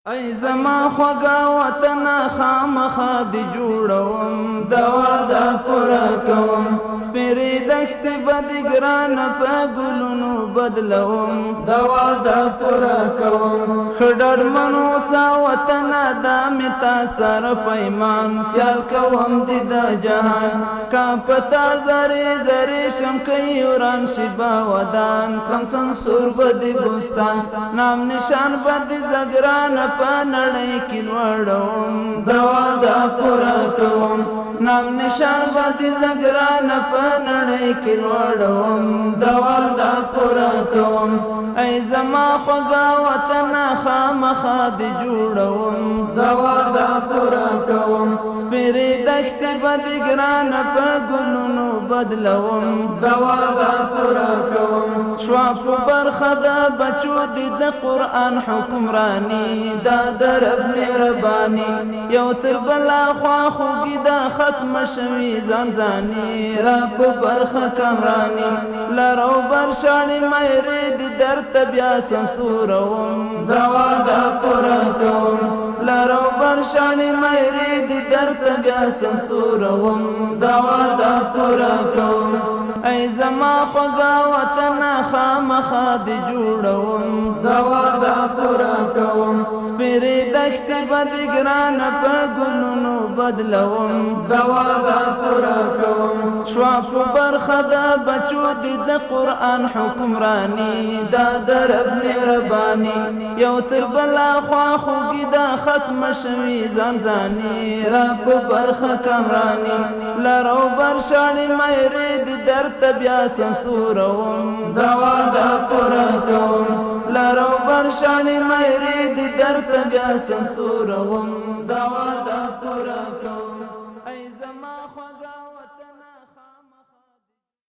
ای زما خوږا وطن خامخا دی جوړوم دوا دا پوره کوم سپیرې دښتې به د ګرانه په ګلونو بدلوم دوا دا پوره کوم ښه ډاډمن اوسه وطنه دا مې تا سره پیمان سیال کوم د جهان کا پتا زرې زرې شم کوي وران شي با ودان کم سمسور به د بوستان نام نشان به د زګرانه په نړۍ کې لوړوم دوا دا پوره کوم نام نشان به د زګرانه په نړۍ کې لوړوم دوا دا پوره کوم ای زما خوږا وطن خامخا د جوړوم دوا دا پوره کوم سپیرې دښتې به د ګرانه په ګلونو بدلوم دوا دا پوره کوم شوا په برخه د بچو د قرآن حکمرانی دا در رب مهربانی یو تر بلا خوا خوږي دا ختم شوي ځانځاني را په برخه کمرانی لرو بر شاړې مېرې د درد بیا سمسوروم دوا دا پوره کوم لرو بر شاړې مېرې د درد بیا سمسوروم دوا دا پوره کوم ای زما خوږا وطن خامخا دی جوړوم دوا دا پوره کوم سپیرې دښتې به د ګرانه په ګلونو بدلوم دوا دا پوره کوم شوا په برخه د بچو د قرآن حکمرانی دا در رب مهربانی یو تر بلا خوا خوږي دا ختم شوي ځانځاني را په برخه کمرانی لرو بر شاړې مېرې د درد بیا سمسوروم دوا دا پوره کوم لرو بر شاړې مېرې د درد بیا سمسوروم دوا دا پوره